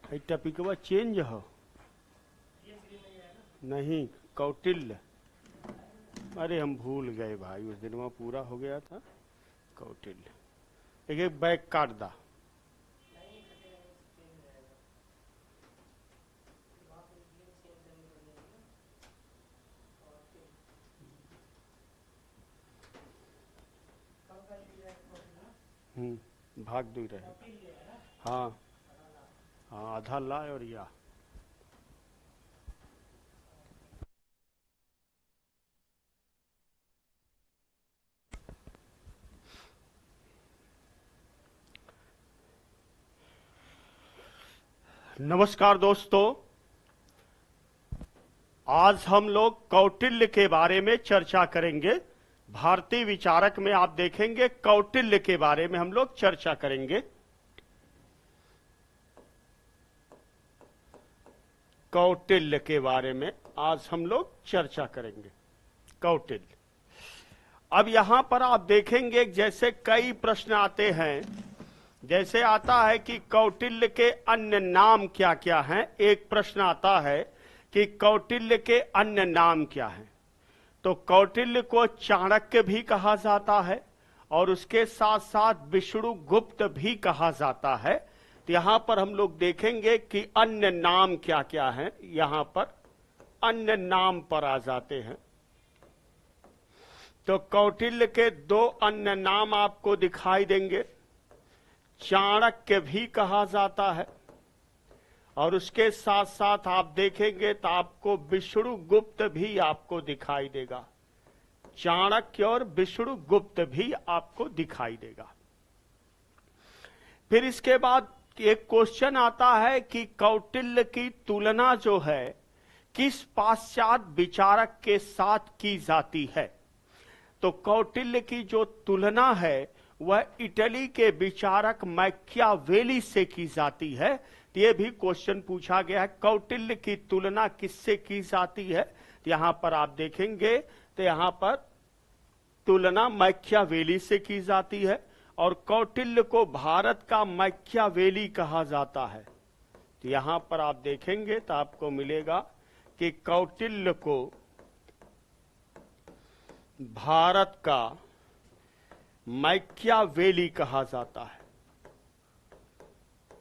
है टपिकवा चेंज हो नहीं कौटिल्य। अरे हम भूल गए भाई, उस दिन वहाँ पूरा हो गया था कौटिल्य। एक बैग काट दा। भाग दो रहे। हाँ हाँ, आधा ला और या नमस्कार दोस्तों, आज हम लोग कौटिल्य के बारे में चर्चा करेंगे। भारतीय विचारक में आप देखेंगे कौटिल्य के बारे में हम लोग चर्चा करेंगे। कौटिल्य के बारे में आज हम लोग चर्चा करेंगे। कौटिल्य। अब यहां पर आप देखेंगे जैसे कई प्रश्न आते हैं, जैसे आता है कि कौटिल्य के अन्य नाम क्या क्या हैं। एक प्रश्न आता है कि कौटिल्य के अन्य नाम क्या हैं। तो कौटिल्य को चाणक्य भी कहा जाता है और उसके साथ साथ विष्णुगुप्त भी कहा जाता है। तो यहां पर हम लोग देखेंगे कि अन्य नाम क्या क्या हैं। यहां पर अन्य नाम पर आ जाते हैं तो कौटिल्य के दो अन्य नाम आपको दिखाई देंगे। चाणक्य भी कहा जाता है और उसके साथ साथ आप देखेंगे तो आपको विष्णुगुप्त भी आपको दिखाई देगा। चाणक्य और विष्णुगुप्त भी आपको दिखाई देगा। फिर इसके बाद एक क्वेश्चन आता है कि कौटिल्य की तुलना जो है किस पाश्चात्य विचारक के साथ की जाती है। तो कौटिल्य की जो तुलना है वह इटली के विचारक मैकियावेली से की जाती है। तो यह भी क्वेश्चन पूछा गया है, कौटिल्य की तुलना किससे की जाती है। तो यहां पर आप देखेंगे तो यहां पर तुलना मैकियावेली से की जाती है और कौटिल्य को भारत का मैकियावेली कहा जाता है। तो यहां पर आप देखेंगे तो आपको मिलेगा कि कौटिल्य को भारत का मैकियावेली कहा जाता है।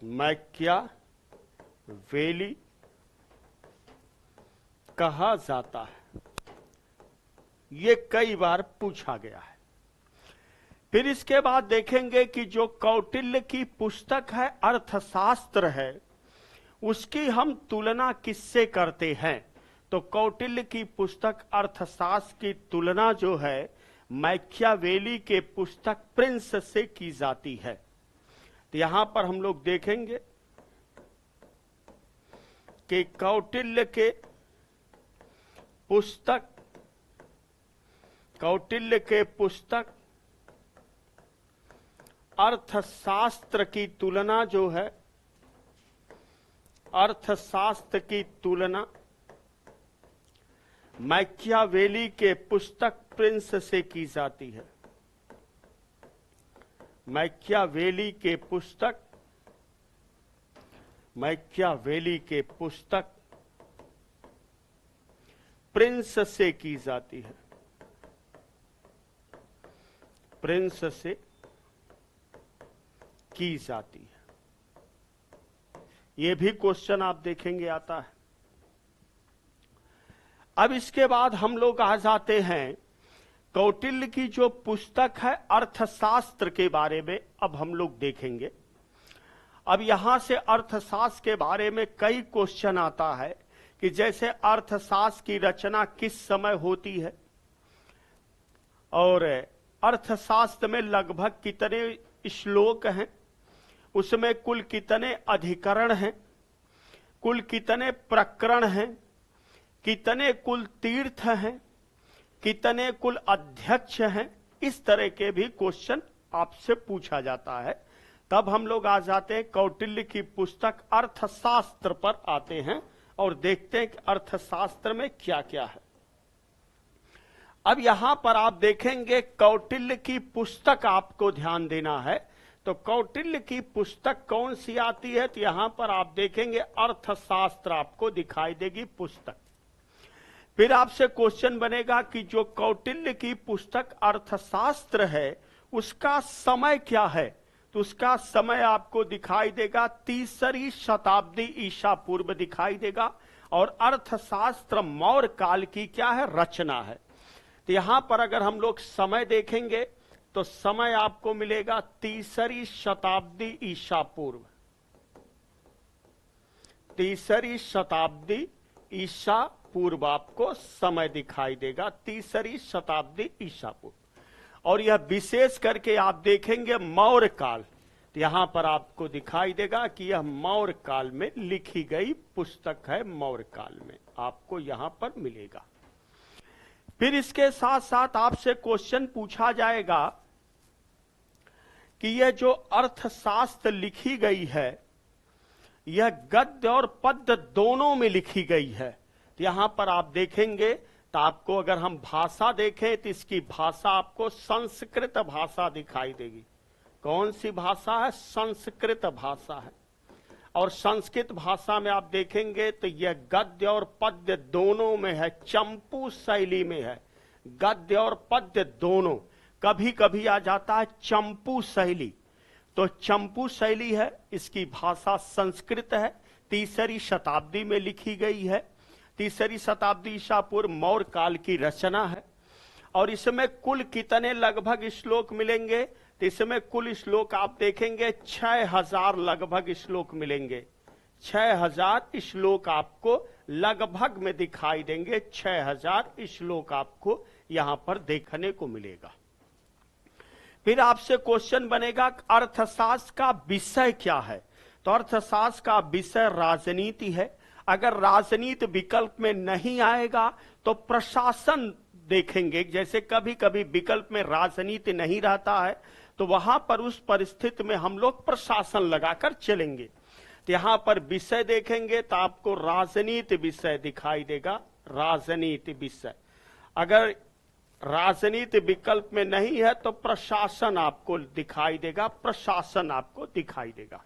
मैकियावेली कहा जाता है, ये कई बार पूछा गया है। फिर इसके बाद देखेंगे कि जो कौटिल्य की पुस्तक है अर्थशास्त्र है, उसकी हम तुलना किससे करते हैं। तो कौटिल्य की पुस्तक अर्थशास्त्र की तुलना जो है मैकियावेली के पुस्तक प्रिंस से की जाती है। तो यहां पर हम लोग देखेंगे कि कौटिल्य के पुस्तक अर्थशास्त्र की तुलना जो है, अर्थशास्त्र की तुलना मैकियावेली के पुस्तक प्रिंस से की जाती है। मैकियावेली के पुस्तक प्रिंस से की जाती है। प्रिंस से की जाती है। यह भी क्वेश्चन आप देखेंगे आता है। अब इसके बाद हम लोग आ जाते हैं कौटिल्य की जो पुस्तक है अर्थशास्त्र के बारे में। अब हम लोग देखेंगे। अब यहां से अर्थशास्त्र के बारे में कई क्वेश्चन आता है कि जैसे अर्थशास्त्र की रचना किस समय होती है और अर्थशास्त्र में लगभग कितने श्लोक हैं, उसमें कुल कितने अधिकरण हैं, कुल कितने प्रकरण हैं, कितने कुल तीर्थ हैं, कितने कुल अध्यक्ष हैं। इस तरह के भी क्वेश्चन आपसे पूछा जाता है। तब हम लोग आ जाते हैं कौटिल्य की पुस्तक अर्थशास्त्र पर आते हैं और देखते हैं कि अर्थशास्त्र में क्या क्या है। अब यहां पर आप देखेंगे कौटिल्य की पुस्तक आपको ध्यान देना है। तो कौटिल्य की पुस्तक कौन सी आती है? तो यहां पर आप देखेंगे अर्थशास्त्र आपको दिखाई देगी पुस्तक। फिर आपसे क्वेश्चन बनेगा कि जो कौटिल्य की पुस्तक अर्थशास्त्र है उसका समय क्या है? तो उसका समय आपको दिखाई देगा 3री शताब्दी ईसा पूर्व दिखाई देगा, और अर्थशास्त्र मौर्य काल की क्या है? रचना है। तो यहां पर अगर हम लोग समय देखेंगे तो समय आपको मिलेगा 3री शताब्दी ईसा पूर्व, 3री शताब्दी ईसा पूर्व आपको समय दिखाई देगा, 3री शताब्दी ईसा पूर्व। और यह विशेष करके आप देखेंगे मौर्य काल, तो यहां पर आपको दिखाई देगा कि यह मौर्य काल में लिखी गई पुस्तक है, मौर्य काल में आपको यहां पर मिलेगा। फिर इसके साथ साथ आपसे क्वेश्चन पूछा जाएगा कि यह जो अर्थशास्त्र लिखी गई है यह गद्य और पद्य दोनों में लिखी गई है। तो यहां पर आप देखेंगे तो आपको अगर हम भाषा देखें तो इसकी भाषा आपको संस्कृत भाषा दिखाई देगी। कौन सी भाषा है? संस्कृत भाषा है। और संस्कृत भाषा में आप देखेंगे तो यह गद्य और पद्य दोनों में है, चंपू शैली में है, गद्य और पद्य दोनों। कभी कभी आ जाता है चंपू शैली, तो चंपू शैली है, इसकी भाषा संस्कृत है, 3री शताब्दी में लिखी गई है, 3री शताब्दी ईसा पूर्व मौर्य काल की रचना है। और इसमें कुल कितने लगभग श्लोक मिलेंगे? तो इसमें कुल श्लोक आप देखेंगे 6000 लगभग श्लोक मिलेंगे, 6000 श्लोक आपको लगभग में दिखाई देंगे, 6000 श्लोक आपको यहां पर देखने को मिलेगा। फिर आपसे क्वेश्चन बनेगा अर्थशास्त्र का विषय क्या है? तो अर्थशास्त्र का विषय राजनीति है। अगर राजनीति विकल्प में नहीं आएगा तो प्रशासन देखेंगे। जैसे कभी कभी विकल्प में राजनीति नहीं रहता है तो वहां पर उस परिस्थिति में हम लोग प्रशासन लगाकर चलेंगे। तो यहां पर विषय देखेंगे तो आपको राजनीति विषय दिखाई देगा, राजनीति विषय। अगर राजनीति विकल्प में नहीं है तो प्रशासन आपको दिखाई देगा, प्रशासन आपको दिखाई देगा।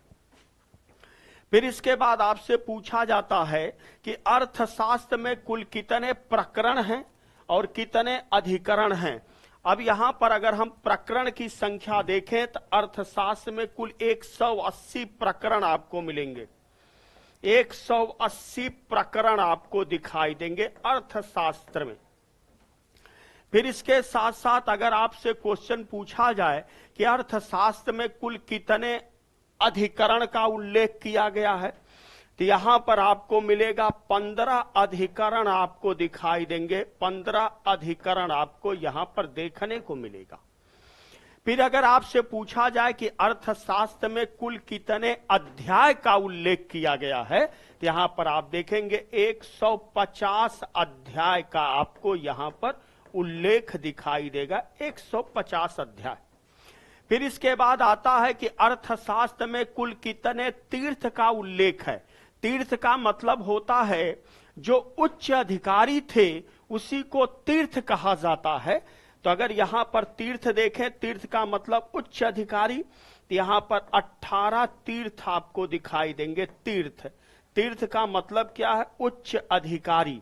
फिर इसके बाद आपसे पूछा जाता है कि अर्थशास्त्र में कुल कितने प्रकरण हैं और कितने अधिकरण हैं। अब यहां पर अगर हम प्रकरण की संख्या देखें तो अर्थशास्त्र में कुल 180 प्रकरण आपको मिलेंगे, 180 प्रकरण आपको दिखाई देंगे अर्थशास्त्र में। फिर इसके साथ साथ अगर आपसे क्वेश्चन पूछा जाए कि अर्थशास्त्र में कुल कितने अधिकरण का उल्लेख किया गया है, तो यहां पर आपको मिलेगा 15 अधिकरण आपको दिखाई देंगे, 15 अधिकरण आपको यहां पर देखने को मिलेगा। फिर अगर आपसे पूछा जाए कि अर्थशास्त्र में कुल कितने अध्याय का उल्लेख किया गया है, तो यहां पर आप देखेंगे 150 अध्याय का आपको यहां पर उल्लेख दिखाई देगा, 150 अध्याय। फिर इसके बाद आता है कि अर्थशास्त्र में कुल कितने तीर्थ का उल्लेख है। तीर्थ का मतलब होता है जो उच्च अधिकारी थे उसी को तीर्थ कहा जाता है। तो अगर यहां पर तीर्थ देखें, तीर्थ का मतलब उच्च अधिकारी, तो यहां पर 18 तीर्थ आपको दिखाई देंगे। तीर्थ, तीर्थ का मतलब क्या है? उच्च अधिकारी।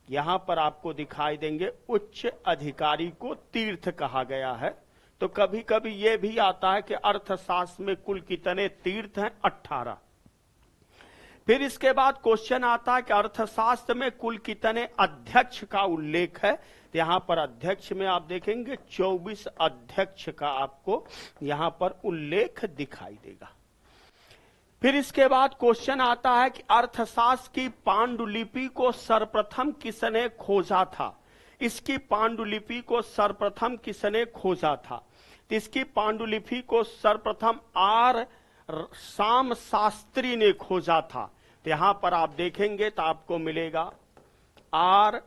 यहां पर आपको दिखाई देंगे उच्च अधिकारी को तीर्थ कहा गया है। तो कभी कभी यह भी आता है कि अर्थशास्त्र में कुल कितने तीर्थ हैं? 18। फिर इसके बाद क्वेश्चन आता है कि अर्थशास्त्र में कुल कितने अध्यक्ष का उल्लेख है। तो यहां पर अध्यक्ष में आप देखेंगे 24 अध्यक्ष का आपको यहां पर उल्लेख दिखाई देगा। फिर इसके बाद क्वेश्चन आता है कि अर्थशास्त्र की पांडुलिपि को सर्वप्रथम किसने खोजा था। इसकी पांडुलिपि को सर्वप्रथम किसने खोजा था? तो इसकी पांडुलिपि को सर्वप्रथम आर शाम शास्त्री ने खोजा था। तो यहां पर आप देखेंगे तो आपको मिलेगा आर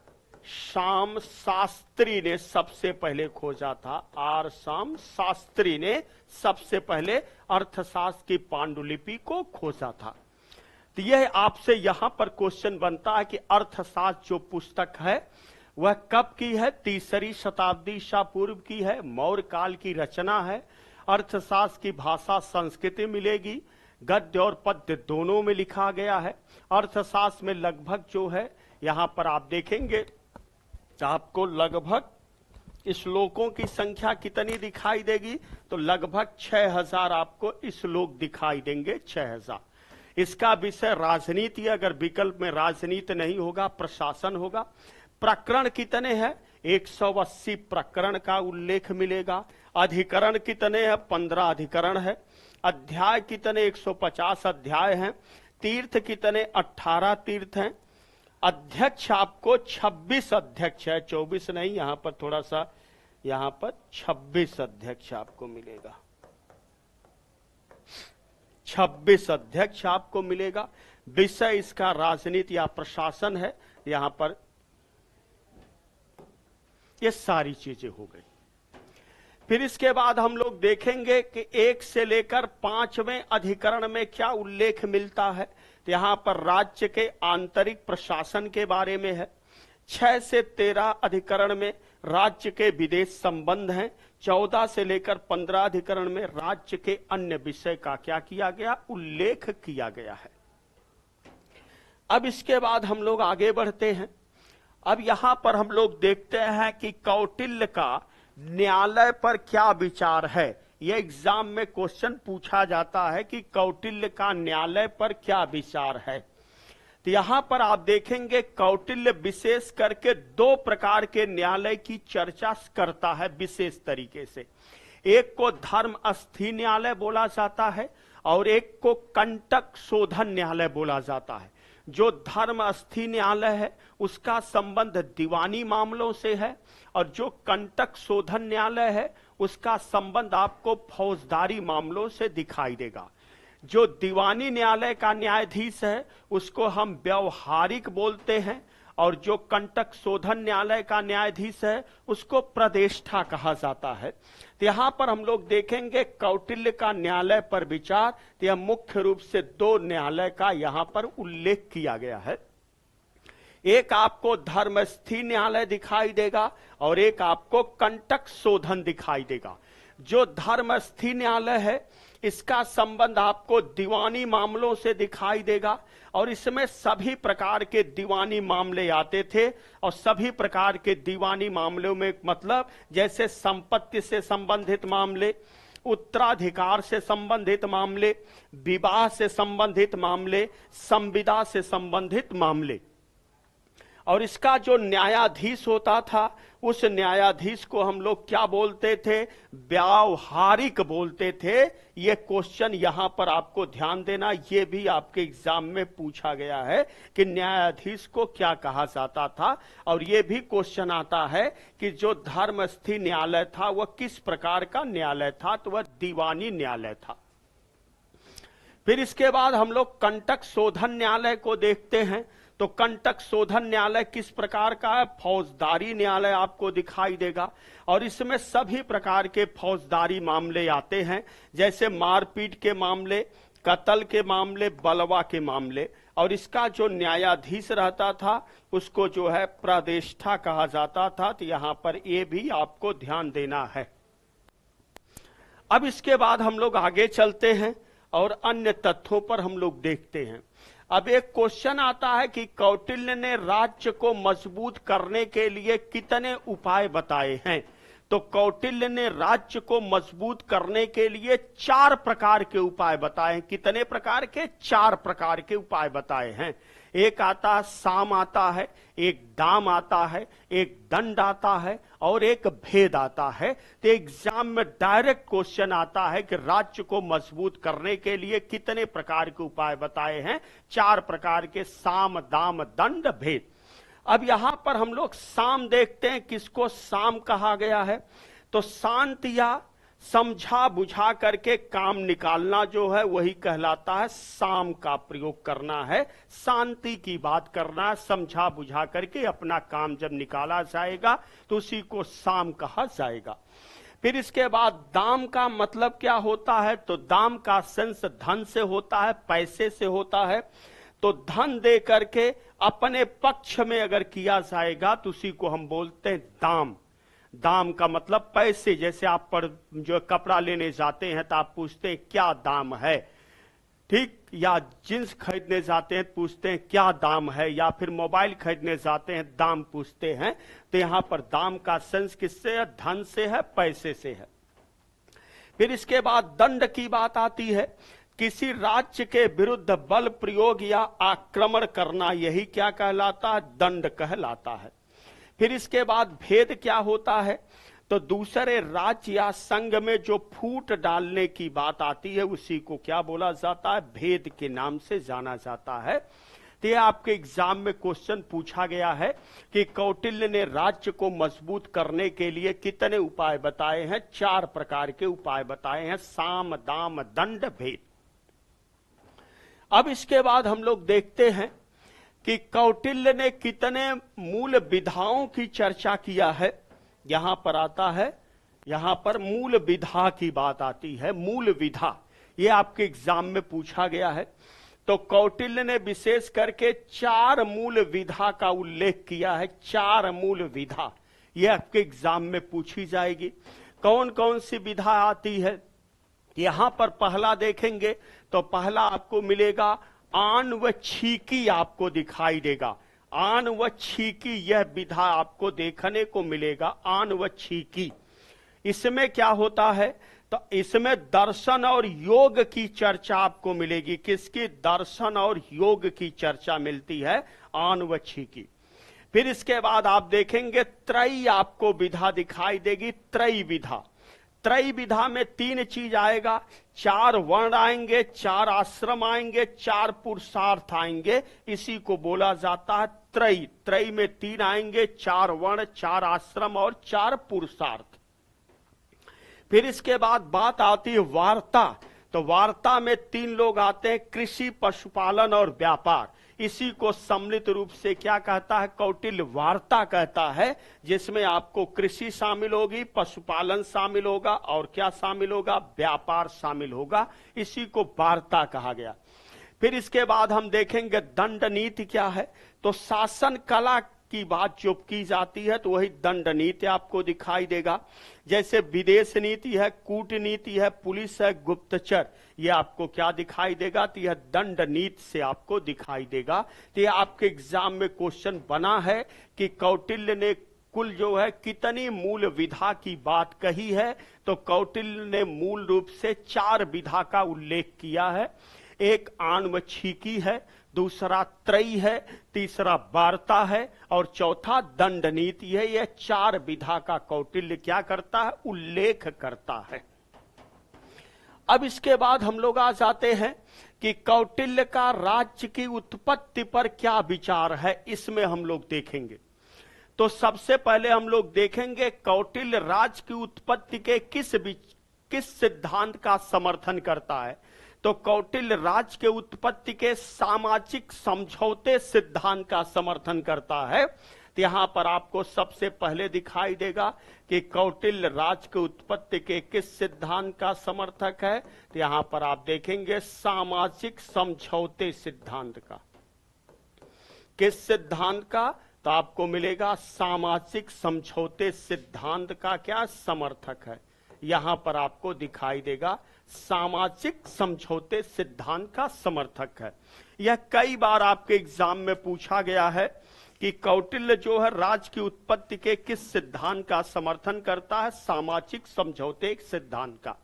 शाम शास्त्री ने सबसे पहले खोजा था, आर शाम शास्त्री ने सबसे पहले अर्थशास्त्र की पांडुलिपि को खोजा था। तो यह आपसे यहां पर क्वेश्चन बनता है कि अर्थशास्त्र जो पुस्तक है वह कब की है? 3री शताब्दी ईसा पूर्व की है, मौर्य काल की रचना है। अर्थशास्त्र की भाषा संस्कृति मिलेगी, गद्य और पद्य दोनों में लिखा गया है। अर्थशास्त्र में लगभग जो है यहां पर आप देखेंगे आपको लगभग श्लोकों की संख्या कितनी दिखाई देगी, तो लगभग 6000 आपको श्लोक दिखाई देंगे, 6000। इसका विषय राजनीति, अगर विकल्प में राजनीति नहीं होगा प्रशासन होगा। प्रकरण कितने हैं, 180 प्रकरण का उल्लेख मिलेगा। अधिकरण कितने हैं, 15 अधिकरण है। अध्याय कितने, 150 अध्याय हैं। तीर्थ कितने, 18 तीर्थ हैं। अध्यक्ष आपको 26 अध्यक्ष है, 24 नहीं, यहां पर थोड़ा सा, यहां पर 26 अध्यक्ष आपको मिलेगा, 26 अध्यक्ष आपको मिलेगा। विषय इसका राजनीति या प्रशासन है। यहां पर ये सारी चीजें हो गई। फिर इसके बाद हम लोग देखेंगे कि 1 से लेकर 5वें अधिकरण में क्या उल्लेख मिलता है। तो यहां पर राज्य के आंतरिक प्रशासन के बारे में है। 6 से 13 अधिकरण में राज्य के विदेश संबंध हैं। 14 से लेकर 15 अधिकरण में राज्य के अन्य विषय का क्या किया गया, उल्लेख किया गया है। अब इसके बाद हम लोग आगे बढ़ते हैं। अब यहां पर हम लोग देखते हैं कि कौटिल्य का न्यायालय पर क्या विचार है। यह एग्जाम में क्वेश्चन पूछा जाता है कि कौटिल्य का न्यायालय पर क्या विचार है। तो यहां पर आप देखेंगे कौटिल्य विशेष करके 2 प्रकार के न्यायालय की चर्चा करता है विशेष तरीके से। एक को धर्म अस्थि न्यायालय बोला जाता है और एक को कंटक शोधन न्यायालय बोला जाता है। जो धर्म अस्थि न्यायालय है उसका संबंध दीवानी मामलों से है और जो कंटक शोधन न्यायालय है उसका संबंध आपको फौजदारी मामलों से दिखाई देगा। जो दीवानी न्यायालय का न्यायाधीश है उसको हम व्यवहारिक बोलते हैं और जो कंटक शोधन न्यायालय का न्यायाधीश है उसको प्रदेष्टा कहा जाता है। तो यहां पर हम लोग देखेंगे कौटिल्य का न्यायालय पर विचार, तो यह मुख्य रूप से 2 न्यायालय का यहां पर उल्लेख किया गया है। एक आपको धर्मस्थी न्यायालय दिखाई देगा और एक आपको कंटक शोधन दिखाई देगा। जो धर्मस्थी न्यायालय है इसका संबंध आपको दीवानी मामलों से दिखाई देगा और इसमें सभी प्रकार के दीवानी मामले आते थे और सभी प्रकार के दीवानी मामलों में मतलब जैसे संपत्ति से संबंधित मामले, उत्तराधिकार से संबंधित मामले, विवाह से संबंधित मामले, संविदा से संबंधित मामले। और इसका जो न्यायाधीश होता था उस न्यायाधीश को हम लोग क्या बोलते थे, व्यावहारिक बोलते थे। ये क्वेश्चन यहां पर आपको ध्यान देना, ये भी आपके एग्जाम में पूछा गया है कि न्यायाधीश को क्या कहा जाता था। और ये भी क्वेश्चन आता है कि जो धर्मस्थी न्यायालय था वह किस प्रकार का न्यायालय था, तो वह दीवानी न्यायालय था। फिर इसके बाद हम लोग कंटक शोधन न्यायालय को देखते हैं। तो कंटक शोधन न्यायालय किस प्रकार का है, फौजदारी न्यायालय आपको दिखाई देगा और इसमें सभी प्रकार के फौजदारी मामले आते हैं, जैसे मारपीट के मामले, कत्ल के मामले, बलवा के मामले। और इसका जो न्यायाधीश रहता था उसको जो है प्रदेष्टा कहा जाता था। तो यहां पर ये भी आपको ध्यान देना है। अब इसके बाद हम लोग आगे चलते हैं और अन्य तथ्यों पर हम लोग देखते हैं। अब एक क्वेश्चन आता है कि कौटिल्य ने राज्य को मजबूत करने के लिए कितने उपाय बताए हैं। तो कौटिल्य ने राज्य को मजबूत करने के लिए 4 प्रकार के उपाय बताए हैं। कितने प्रकार के, 4 प्रकार के उपाय बताए हैं। एक आता है साम आता है, एक दाम आता है, एक दंड आता है और एक भेद आता है। तो एग्जाम में डायरेक्ट क्वेश्चन आता है कि राज्य को मजबूत करने के लिए कितने प्रकार के उपाय बताए हैं। 4 प्रकार के, साम, दाम, दंड, भेद। अब यहां पर हम लोग साम देखते हैं। किसको साम कहा गया है, तो शांत या समझा बुझा करके काम निकालना जो है वही कहलाता है साम का प्रयोग करना है। शांति की बात करना है, समझा बुझा करके अपना काम जब निकाला जाएगा तो उसी को साम कहा जाएगा। फिर इसके बाद दाम का मतलब क्या होता है, तो दाम का सेंस धन से होता है, पैसे से होता है। तो धन दे करके अपने पक्ष में अगर किया जाएगा तो उसी को हम बोलते हैं दाम। दाम का मतलब पैसे, जैसे आप पर जो कपड़ा लेने जाते हैं तो आप पूछते हैं क्या दाम है, ठीक, या जींस खरीदने जाते हैं पूछते हैं क्या दाम है, या फिर मोबाइल खरीदने जाते हैं दाम पूछते हैं। तो यहां पर दाम का सेंस किससे है? धन से है, पैसे से है। फिर इसके बाद दंड की बात आती है, किसी राज्य के विरुद्ध बल प्रयोग या आक्रमण करना, यही क्या कहलाता है? दंड कहलाता है। फिर इसके बाद भेद क्या होता है? तो दूसरे राज्य या संघ में जो फूट डालने की बात आती है उसी को क्या बोला जाता है? भेद के नाम से जाना जाता है। तो यह आपके एग्जाम में क्वेश्चन पूछा गया है कि कौटिल्य ने राज्य को मजबूत करने के लिए कितने उपाय बताए हैं? 4 प्रकार के उपाय बताए हैं, साम, दाम, दंड, भेद। अब इसके बाद हम लोग देखते हैं कि कौटिल्य ने कितने मूल विधाओं की चर्चा किया है। यहां पर आता है, यहां पर मूल विधा की बात आती है, मूल विधा, यह आपके एग्जाम में पूछा गया है। तो कौटिल्य ने विशेष करके 4 मूल विधा का उल्लेख किया है, 4 मूल विधा, यह आपके एग्जाम में पूछी जाएगी। कौन कौन सी विधा आती है? यहां पर पहला देखेंगे तो पहला आपको मिलेगा आन व छीकी, आपको दिखाई देगा आन व छीकी, यह विधा आपको देखने को मिलेगा, आन व छीकी। इसमें क्या होता है? तो इसमें दर्शन और योग की चर्चा आपको मिलेगी। किसकी? दर्शन और योग की चर्चा मिलती है, आन व छीकी। फिर इसके बाद आप देखेंगे त्रयी, आपको विधा दिखाई देगी, त्रयी विधा। त्रयी विधा में 3 चीज आएगा, 4 वर्ण आएंगे, 4 आश्रम आएंगे, 4 पुरुषार्थ आएंगे, इसी को बोला जाता है त्रयी। त्रयी में 3 आएंगे, 4 वर्ण, 4 आश्रम और 4 पुरुषार्थ। फिर इसके बाद बात आती है वार्ता। तो वार्ता में 3 लोग आते हैं, कृषि, पशुपालन और व्यापार। इसी को सम्मिलित रूप से क्या कहता है? कौटिल्य वार्ता कहता है, जिसमें आपको कृषि शामिल होगी, पशुपालन शामिल होगा और क्या शामिल होगा? व्यापार शामिल होगा। इसी को वार्ता कहा गया। फिर इसके बाद हम देखेंगे दंड नीति क्या है। तो शासन कला की बात जो की जाती है तो वही दंड नीति आपको दिखाई देगा। जैसे विदेश नीति है, कूटनीति है, पुलिस है, गुप्तचर, ये आपको क्या दिखाई देगा? तो यह दंड नीति से आपको दिखाई देगा। तो यह आपके एग्जाम में क्वेश्चन बना है कि कौटिल्य ने कुल जो है कितनी मूल विधा की बात कही है। तो कौटिल्य ने मूल रूप से 4 विधा का उल्लेख किया है। एक आन व छीकी है, दूसरा त्रयी है, तीसरा वार्ता है और चौथा दंड नीति है। यह 4 विधा का कौटिल्य क्या करता है? उल्लेख करता है। अब इसके बाद हम लोग आ जाते हैं कि कौटिल्य का राज्य की उत्पत्ति पर क्या विचार है, इसमें हम लोग देखेंगे। तो सबसे पहले हम लोग देखेंगे कौटिल्य राज्य की उत्पत्ति के किस सिद्धांत का समर्थन करता है। तो कौटिल्य राज्य के उत्पत्ति के सामाजिक समझौते सिद्धांत का समर्थन करता है। तो यहां पर आपको सबसे पहले दिखाई देगा कि कौटिल्य राज्य के उत्पत्ति के किस सिद्धांत का समर्थक है। तो यहां पर आप देखेंगे सामाजिक समझौते सिद्धांत का। किस सिद्धांत का? तो आपको मिलेगा सामाजिक समझौते सिद्धांत का क्या समर्थक है। यहां पर आपको दिखाई देगा सामाजिक समझौते सिद्धांत का समर्थक है। यह कई बार आपके एग्जाम में पूछा गया है कि कौटिल्य जो है राज्य की उत्पत्ति के किस सिद्धांत का समर्थन करता है? सामाजिक समझौते सिद्धांत का।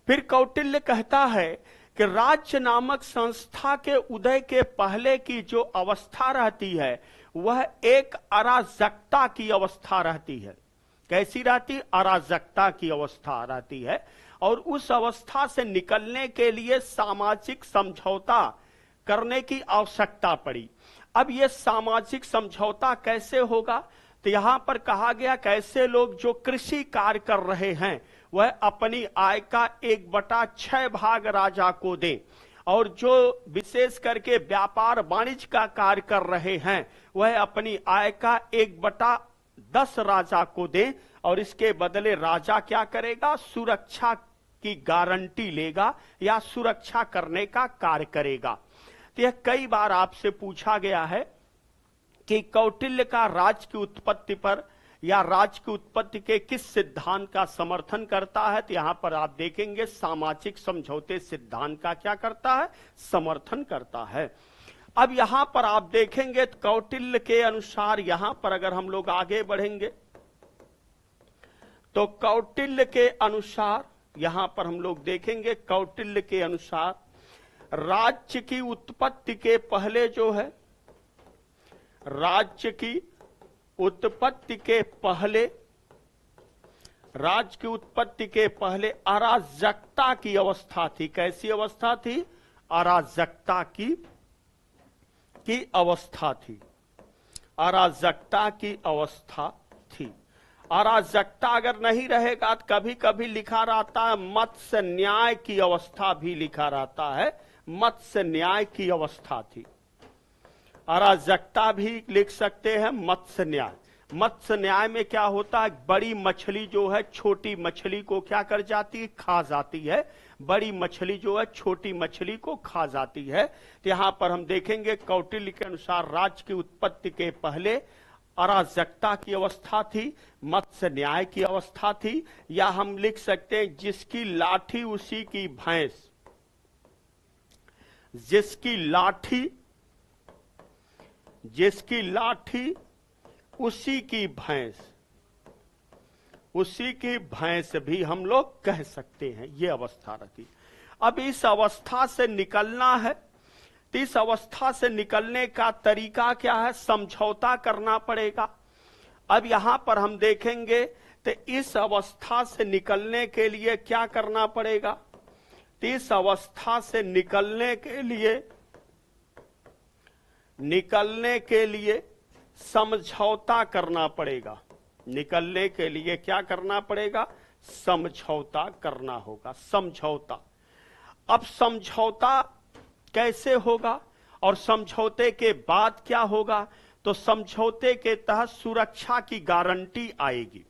फिर कौटिल्य कहता है कि राज्य नामक संस्था के उदय के पहले की जो अवस्था रहती है वह एक अराजकता की अवस्था रहती है। कैसी रहती? अराजकता की अवस्था रहती है। और उस अवस्था से निकलने के लिए सामाजिक समझौता करने की आवश्यकता पड़ी। अब यह सामाजिक समझौता कैसे होगा? तो यहां पर कहा गया कैसे लोग जो कृषि कार्य कर रहे हैं वह अपनी आय का 1/6 भाग राजा को दें, और जो विशेष करके व्यापार वाणिज्य का कार्य कर रहे हैं वह अपनी आय का 1/10 राजा को दें, और इसके बदले राजा क्या करेगा? सुरक्षा की गारंटी लेगा या सुरक्षा करने का कार्य करेगा। तो यह कई बार आपसे पूछा गया है कि कौटिल्य का राज्य की उत्पत्ति पर या राज्य की उत्पत्ति के किस सिद्धांत का समर्थन करता है? तो यहां पर आप देखेंगे सामाजिक समझौते सिद्धांत का क्या करता है? समर्थन करता है। अब यहां पर आप देखेंगे तो कौटिल्य के अनुसार, यहां पर अगर हम लोग आगे बढ़ेंगे तो कौटिल्य के अनुसार यहां पर हम लोग देखेंगे, कौटिल्य के अनुसार राज्य की उत्पत्ति के पहले जो है, राज्य की उत्पत्ति के पहले, राज्य की उत्पत्ति के पहले अराजकता की अवस्था थी। कैसी अवस्था थी? अराजकता की अवस्था थी। अराजकता की अवस्था थी। अराजकता अगर नहीं रहेगा तो कभी कभी लिखा रहता है मत्स्य न्याय की अवस्था भी लिखा रहता है, मत्स्य न्याय की अवस्था थी। अराजकता भी लिख सकते हैं, मत्स्य न्याय। मत्स्य न्याय में क्या होता है? बड़ी मछली जो है छोटी मछली को क्या कर जाती है? खा जाती है। बड़ी मछली जो है छोटी मछली को खा जाती है। तो यहां पर हम देखेंगे कौटिल्य के अनुसार राज्य की उत्पत्ति के पहले अराजकता की अवस्था थी, मत्स्य न्याय की अवस्था थी, या हम लिख सकते हैं जिसकी लाठी उसी की भैंस, जिसकी लाठी उसी की भैंस, उसी की भैंस भी हम लोग कह सकते हैं। ये अवस्था रखी। अब इस अवस्था से निकलना है, तो इस अवस्था से निकलने का तरीका क्या है? समझौता करना पड़ेगा। अब यहां पर हम देखेंगे तो इस अवस्था से निकलने के लिए क्या करना पड़ेगा? तो इस अवस्था से निकलने के लिए समझौता करना पड़ेगा। निकलने के लिए क्या करना पड़ेगा? समझौता करना होगा। समझौता। अब समझौता कैसे होगा और समझौते के बाद क्या होगा? तो समझौते के तहत सुरक्षा की गारंटी आएगी।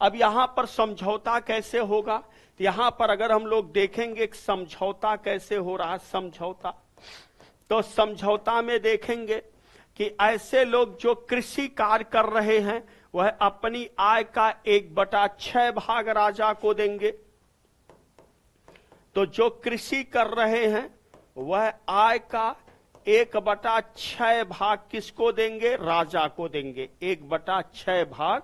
अब यहां पर समझौता कैसे होगा? तो यहां पर अगर हम लोग देखेंगे समझौता कैसे हो रहा है, समझौता, तो समझौता में देखेंगे कि ऐसे लोग जो कृषि कार्य कर रहे हैं वह अपनी आय का 1/6 भाग राजा को देंगे। तो जो कृषि कर रहे हैं वह आय का 1/6 भाग किसको देंगे? राजा को देंगे। 1/6 भाग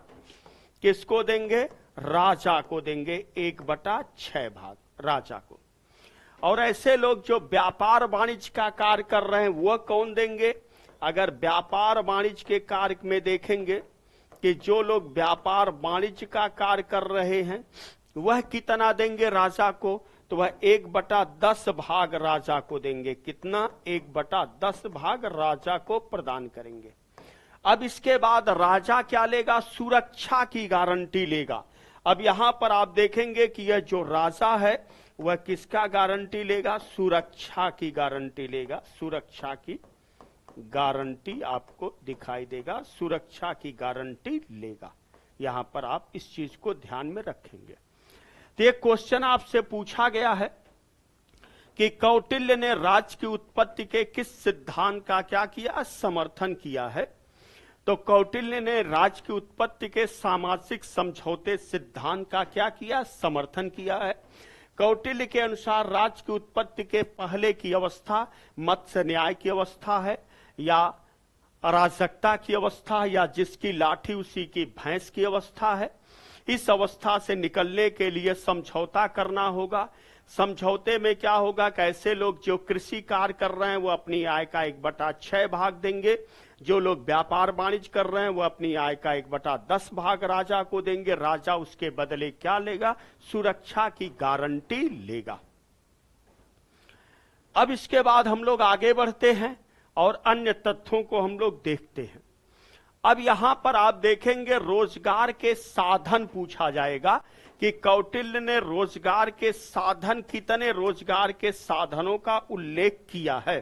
किसको देंगे? राजा को देंगे। 1/6 भाग राजा को। और ऐसे लोग जो व्यापार वाणिज्य का कार्य कर रहे हैं वह कौन देंगे? अगर व्यापार वाणिज्य के कार्य में देखेंगे कि जो लोग व्यापार वाणिज्य का कार्य कर रहे हैं वह कितना देंगे राजा को? तो वह 1/10 भाग राजा को देंगे। कितना? 1/10 भाग राजा को प्रदान करेंगे। अब इसके बाद राजा क्या लेगा? सुरक्षा की गारंटी लेगा। अब यहां पर आप देखेंगे कि यह जो राजा है वह किसका गारंटी लेगा? सुरक्षा की गारंटी लेगा। सुरक्षा की गारंटी आपको दिखाई देगा, सुरक्षा की गारंटी लेगा। यहां पर आप इस चीज को ध्यान में रखेंगे। तो एक क्वेश्चन आपसे पूछा गया है कि कौटिल्य ने राज्य की उत्पत्ति के किस सिद्धांत का क्या किया? समर्थन किया है। तो कौटिल्य ने राज्य की उत्पत्ति के सामाजिक समझौते सिद्धांत का क्या किया? समर्थन किया है। कौटिल्य के अनुसार राज्य की उत्पत्ति के पहले की अवस्था मत्स्य न्याय की अवस्था है, या अराजकता की अवस्था, या जिसकी लाठी उसी की भैंस की अवस्था है। इस अवस्था से निकलने के लिए समझौता करना होगा। समझौते में क्या होगा? कैसे लोग जो कृषि कार्य कर रहे हैं वो अपनी आय का 1/6 भाग देंगे। जो लोग व्यापार वाणिज्य कर रहे हैं वो अपनी आय का 1/10 भाग राजा को देंगे। राजा उसके बदले क्या लेगा? सुरक्षा की गारंटी लेगा। अब इसके बाद हम लोग आगे बढ़ते हैं और अन्य तथ्यों को हम लोग देखते हैं। अब यहां पर आप देखेंगे रोजगार के साधन पूछा जाएगा कि कौटिल्य ने रोजगार के साधन, कितने रोजगार के साधनों का उल्लेख किया है।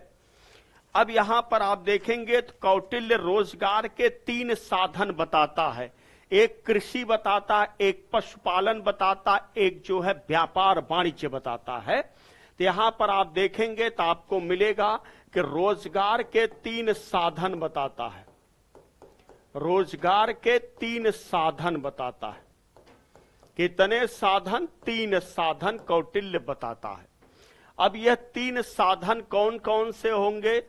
अब यहां पर आप देखेंगे तो कौटिल्य रोजगार के 3 साधन बताता है। एक कृषि बताता, एक पशुपालन बताता, एक जो है व्यापार वाणिज्य बताता है। तो यहां पर आप देखेंगे तो आपको मिलेगा कि रोजगार के 3 साधन बताता है। रोजगार के 3 साधन बताता है। कितने साधन? 3 साधन कौटिल्य बताता है। अब यह 3 साधन कौन कौन से होंगे?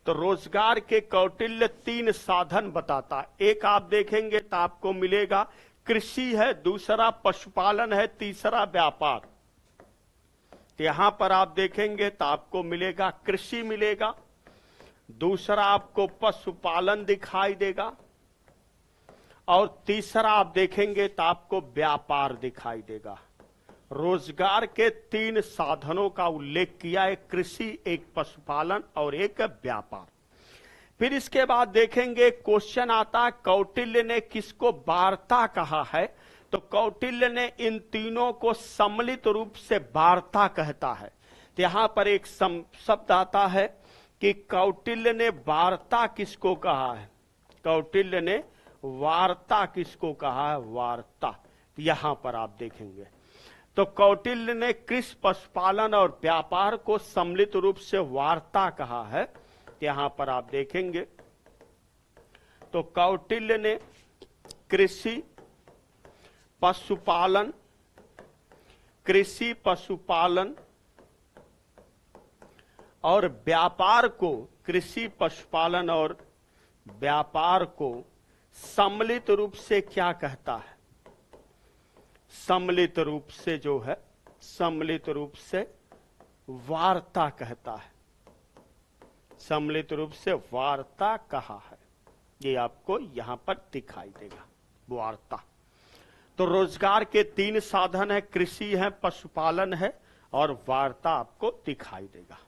तो रोजगार के कौटिल्य 3 साधन बताता है। एक आप देखेंगे तो आपको मिलेगा कृषि है, दूसरा पशुपालन है, तीसरा व्यापार। तो यहां पर आप देखेंगे तो आपको मिलेगा कृषि मिलेगा, दूसरा आपको पशुपालन दिखाई देगा, और तीसरा आप देखेंगे तो आपको व्यापार दिखाई देगा। रोजगार के 3 साधनों का उल्लेख किया, एक कृषि, एक पशुपालन और एक व्यापार। फिर इसके बाद देखेंगे क्वेश्चन आता, कौटिल्य ने किसको वार्ता कहा है? तो कौटिल्य ने इन तीनों को सम्मिलित रूप से वार्ता कहता है। तो यहां पर एक शब्द आता है कि कौटिल्य ने वार्ता किसको कहा है? कौटिल्य ने वार्ता किसको कहा है? वार्ता। यहां पर आप देखेंगे तो कौटिल्य ने कृषि, पशुपालन और व्यापार को सम्मिलित रूप से वार्ता कहा है। यहां पर आप देखेंगे तो कौटिल्य ने कृषि, पशुपालन, और व्यापार को, कृषि, पशुपालन और व्यापार को सम्मिलित रूप से क्या कहता है? सम्मिलित रूप से जो है, सम्मिलित रूप से वार्ता कहता है। सम्मिलित रूप से वार्ता कहा है, ये आपको यहां पर दिखाई देगा, वार्ता। तो रोजगार के 3 साधन है, कृषि है, पशुपालन है और वार्ता आपको दिखाई देगा।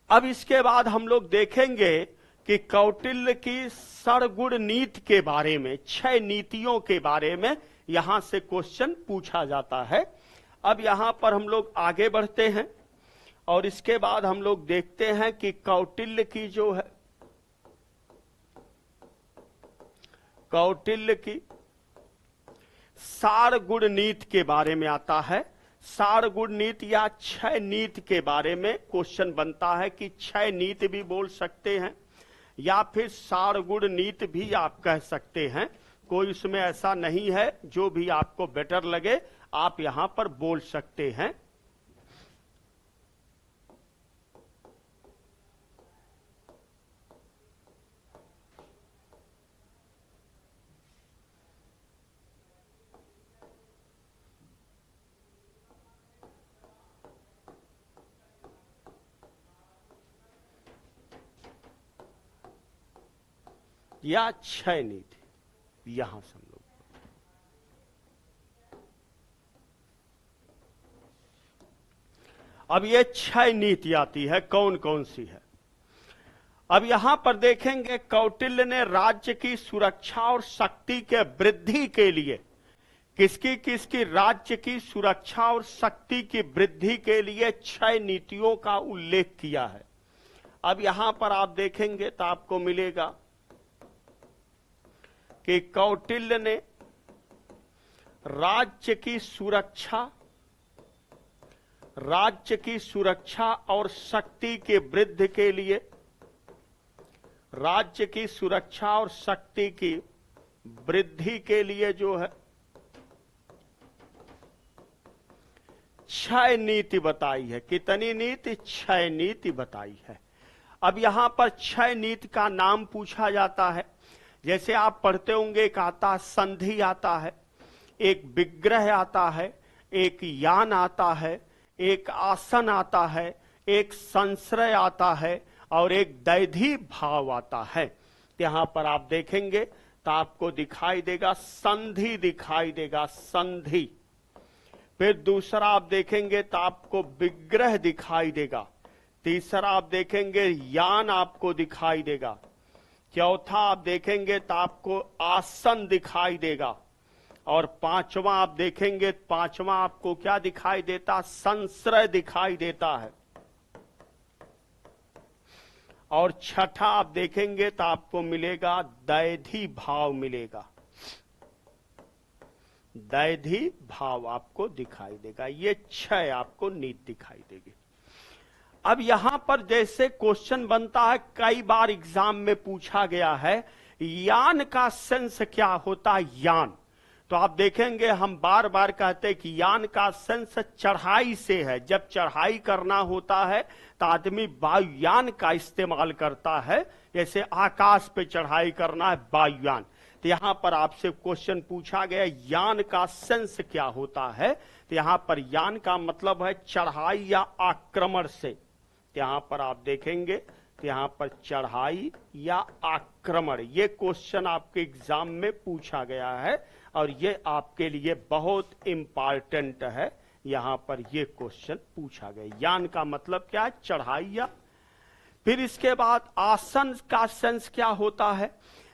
अब इसके बाद हम लोग देखेंगे कि कौटिल्य की षड्गुण नीति के बारे में, 6 नीतियों के बारे में यहां से क्वेश्चन पूछा जाता है। अब यहां पर हम लोग आगे बढ़ते हैं और इसके बाद हम लोग देखते हैं कि कौटिल्य की जो है, कौटिल्य की षड्गुण नीति के बारे में आता है। षड्गुण नीति या 6 नीति के बारे में क्वेश्चन बनता है कि 6 नीति भी बोल सकते हैं या फिर षड्गुण नीति भी आप कह सकते हैं। कोई उसमें ऐसा नहीं है, जो भी आपको बेटर लगे आप यहां पर बोल सकते हैं। या 6 नीति यहां से हम लोग, अब ये 6 नीति आती है, कौन कौन सी है? अब यहां पर देखेंगे कौटिल्य ने राज्य की सुरक्षा और शक्ति के वृद्धि के लिए, किसकी किसकी? राज्य की सुरक्षा और शक्ति की वृद्धि के लिए 6 नीतियों का उल्लेख किया है। अब यहां पर आप देखेंगे तो आपको मिलेगा कि कौटिल्य ने राज्य की सुरक्षा और शक्ति के वृद्धि के लिए, राज्य की सुरक्षा और शक्ति की वृद्धि के लिए जो है 6 नीति बताई है। कितनी नीति? 6 नीति बताई है। अब यहां पर 6 नीति का नाम पूछा जाता है। जैसे आप पढ़ते होंगे, एक आता संधि आता है, एक विग्रह आता है, एक यान आता है, एक आसन आता है, एक संश्रय आता है और एक दैधी भाव आता है। यहां पर आप देखेंगे तो आपको दिखाई देगा संधि, दिखाई देगा संधि। फिर दूसरा आप देखेंगे तो आपको विग्रह दिखाई देगा। तीसरा आप देखेंगे यान आपको दिखाई देगा। चौथा आप देखेंगे तो आपको आसन दिखाई देगा। और पांचवा आप देखेंगे, पांचवा आपको क्या दिखाई देता? संश्रय दिखाई देता है। और छठा आप देखेंगे तो आपको मिलेगा दैधी भाव मिलेगा, दैधी भाव आपको दिखाई देगा। ये 6 आपको नीति दिखाई देगी। अब यहां पर जैसे क्वेश्चन बनता है, कई बार एग्जाम में पूछा गया है, यान का सेंस क्या होता है, यान। तो आप देखेंगे हम बार बार कहते हैं कि यान का सेंस चढ़ाई से है। जब चढ़ाई करना होता है तो आदमी वायुयान का इस्तेमाल करता है, जैसे आकाश पे चढ़ाई करना है, वायुयान। तो यहां पर आपसे क्वेश्चन पूछा गया यान का सेंस क्या होता है, तो यहां पर यान का मतलब है चढ़ाई या आक्रमण से। यहां पर आप देखेंगे तो यहां पर चढ़ाई या आक्रमण, ये क्वेश्चन आपके एग्जाम में पूछा गया है और ये आपके लिए बहुत इंपॉर्टेंट है। यहां पर ये क्वेश्चन पूछा गया, यान का मतलब क्या है, चढ़ाई या। फिर इसके बाद आसन का सेंस क्या होता है,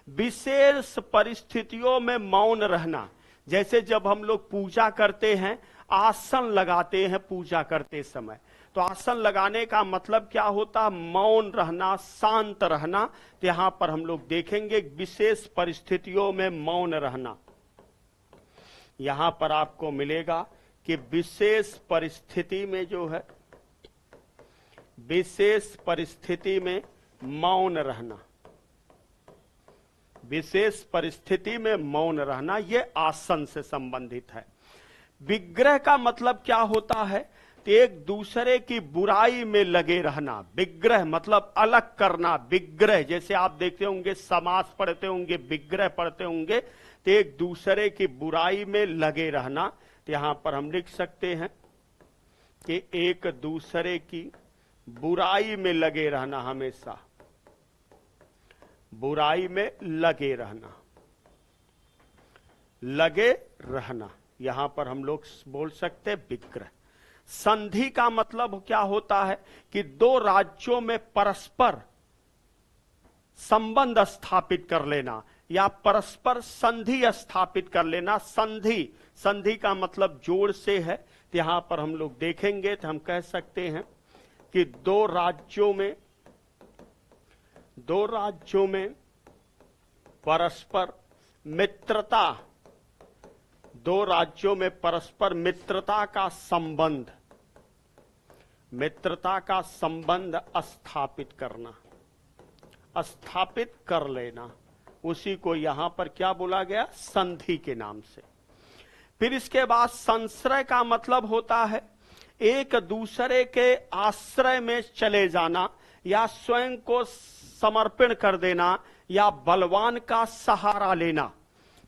विशेष परिस्थितियों में मौन रहना। जैसे जब हम लोग पूजा करते हैं, आसन लगाते हैं पूजा करते समय, तो आसन लगाने का मतलब क्या होता है, मौन रहना, शांत रहना। तो यहां पर हम लोग देखेंगे विशेष परिस्थितियों में मौन रहना। यहां पर आपको मिलेगा कि विशेष परिस्थिति में जो है, विशेष परिस्थिति में मौन रहना, विशेष परिस्थिति में मौन रहना, यह आसन से संबंधित है। विग्रह का मतलब क्या होता है, तो एक दूसरे की बुराई में लगे रहना। विग्रह मतलब अलग करना, विग्रह जैसे आप देखते होंगे समास पढ़ते होंगे, विग्रह पढ़ते होंगे, तो एक दूसरे की बुराई में लगे रहना। तो यहां पर हम लिख सकते हैं कि एक दूसरे की बुराई में लगे रहना, हमेशा बुराई में लगे रहना, लगे रहना। यहां पर हम लोग बोल सकते हैं विग्रह। संधि का मतलब क्या होता है कि दो राज्यों में परस्पर संबंध स्थापित कर लेना या परस्पर संधि स्थापित कर लेना। संधि, संधि का मतलब जोड़ से है। तो यहां पर हम लोग देखेंगे तो हम कह सकते हैं कि दो राज्यों में परस्पर मित्रता, दो राज्यों में परस्पर मित्रता का संबंध, मित्रता का संबंध स्थापित करना, स्थापित कर लेना, उसी को यहां पर क्या बोला गया, संधि के नाम से। फिर इसके बाद संश्रय का मतलब होता है एक दूसरे के आश्रय में चले जाना या स्वयं को समर्पण कर देना या बलवान का सहारा लेना।